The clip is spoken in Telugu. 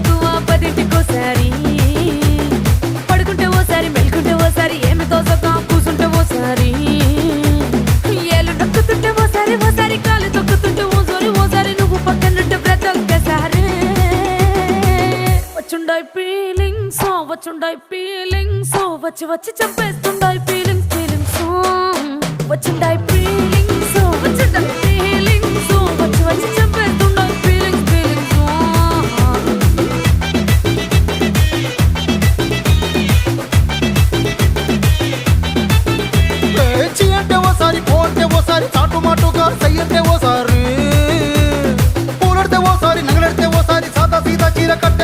మక్కువ పదింటికోసారి పడుకుంటే ఓసారి మెలుకుంటే ఓసారి ఏమి తోసక కూసుంటే ఓసారి ఏళ్ళు నొక్కుతుంటే ఓసారి ఓసారి కాలు తొక్కుతుంటే ఓసారి నువ్వు పక్కనుంటే ప్రతి ఒక్కసారి వచ్చుండాయి ఫీలింగ్స్ వచ్చి వచ్చి చంపేస్తుండాయి ఫీలింగ్స్ వచ్చిండాయి ఫీలింగ్స్ వచ్చిండాయి